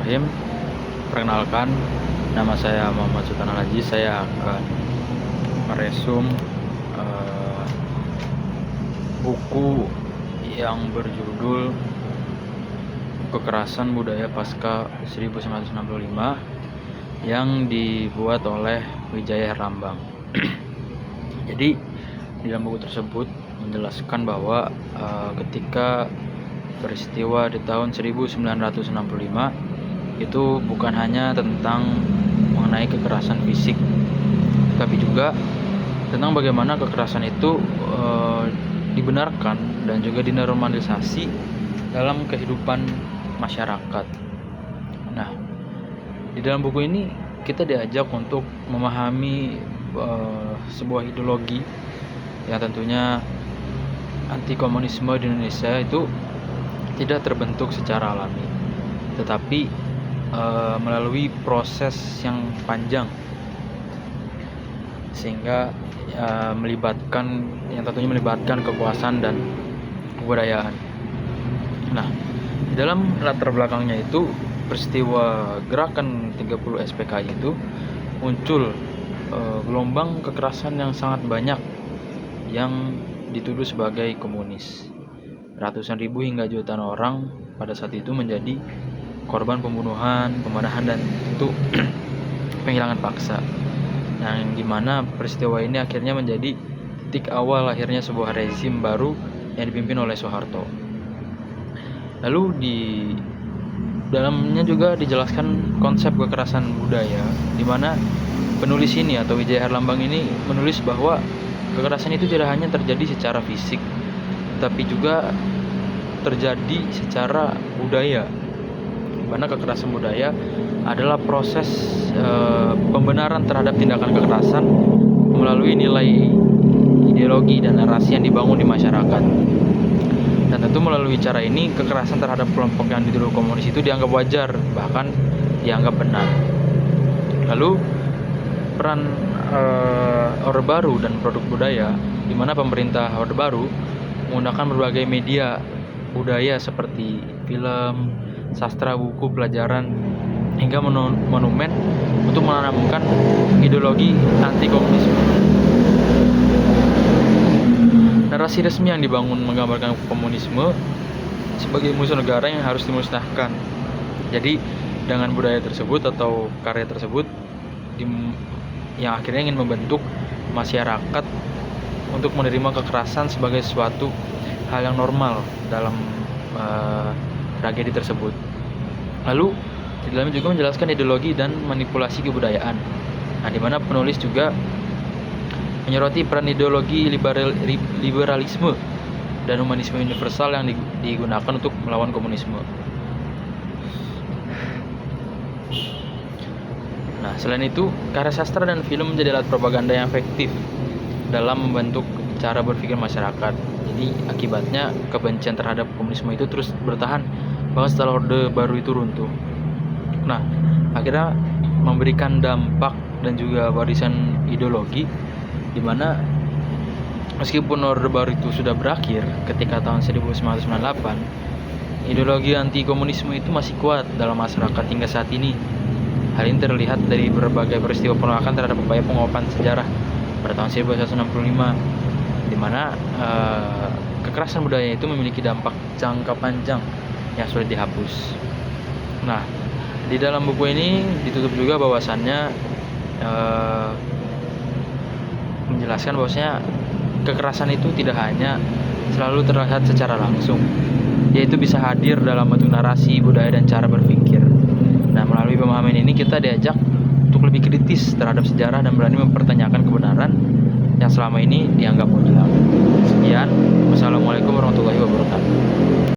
Bismillahirrahmanirrahim. Perkenalkan, nama saya Muhammad Sultan Al-Haji. Saya akan meresum eh, buku yang berjudul Kekerasan Budaya Pasca 1965 yang dibuat oleh Wijaya Herlambang. Jadi di dalam buku tersebut menjelaskan bahwa ketika peristiwa di tahun 1965 itu bukan hanya tentang mengenai kekerasan fisik, tapi juga tentang bagaimana kekerasan itu dibenarkan dan juga dinormalisasi dalam kehidupan masyarakat. Nah, di dalam buku ini kita diajak untuk memahami sebuah ideologi yang tentunya anti komunisme di Indonesia itu tidak terbentuk secara alami, tetapi melalui proses yang panjang, sehingga tentunya melibatkan kekuasaan dan kebudayaan. Nah, di dalam latar belakangnya itu peristiwa gerakan 30 SPKI itu muncul gelombang kekerasan yang sangat banyak yang dituduh sebagai komunis. Ratusan ribu hingga jutaan orang pada saat itu menjadi korban pembunuhan, pemanahan, dan tentu penghilangan paksa. Yang dimana peristiwa ini akhirnya menjadi titik awal lahirnya sebuah rezim baru yang dipimpin oleh Soeharto. Lalu di dalamnya juga dijelaskan konsep kekerasan budaya, di mana penulis ini atau Wijaya Herlambang ini menulis bahwa kekerasan itu tidak hanya terjadi secara fisik, tapi juga terjadi secara budaya, di mana kekerasan budaya adalah proses pembenaran terhadap tindakan kekerasan melalui nilai ideologi dan narasi yang dibangun di masyarakat. Dan tentu melalui cara ini kekerasan terhadap kelompok yang dituduh komunis itu dianggap wajar, bahkan dianggap benar. Lalu peran Orde Baru dan produk budaya, di mana pemerintah Orde Baru menggunakan berbagai media budaya seperti film, sastra, buku, pelajaran, hingga monumen untuk menanamkan ideologi anti komunisme. Narasi resmi yang dibangun menggambarkan komunisme sebagai musuh negara yang harus dimusnahkan. Jadi dengan budaya tersebut atau karya tersebut yang akhirnya ingin membentuk masyarakat untuk menerima kekerasan sebagai suatu hal yang normal dalam tragedi tersebut. Lalu di dalamnya juga menjelaskan ideologi dan manipulasi kebudayaan. Nah, di mana penulis juga menyoroti peran ideologi liberalisme dan humanisme universal yang digunakan untuk melawan komunisme. Nah, selain itu, karya sastra dan film menjadi alat propaganda yang efektif dalam membentuk cara berpikir masyarakat. Jadi akibatnya kebencian terhadap komunisme itu terus bertahan bahkan setelah Orde Baru itu runtuh. Nah, akhirnya memberikan dampak dan juga warisan ideologi, di mana meskipun Orde Baru itu sudah berakhir ketika tahun 1998, ideologi anti komunisme itu masih kuat dalam masyarakat hingga saat ini. Hal ini terlihat dari berbagai peristiwa penolakan terhadap upaya penguapan sejarah pada tahun 1965, di mana kekerasan budaya itu memiliki dampak jangka panjang yang sulit dihapus. Nah, di dalam buku ini ditutup juga bahwasannya menjelaskan bahwasanya kekerasan itu tidak hanya selalu terlihat secara langsung, yaitu bisa hadir dalam bentuk narasi, budaya, dan cara berpikir. Nah, melalui pemahaman ini kita diajak untuk lebih kritis terhadap sejarah dan berani mempertanyakan kebenaran yang selama ini dianggap mutlak. Sekian, wassalamualaikum warahmatullahi wabarakatuh.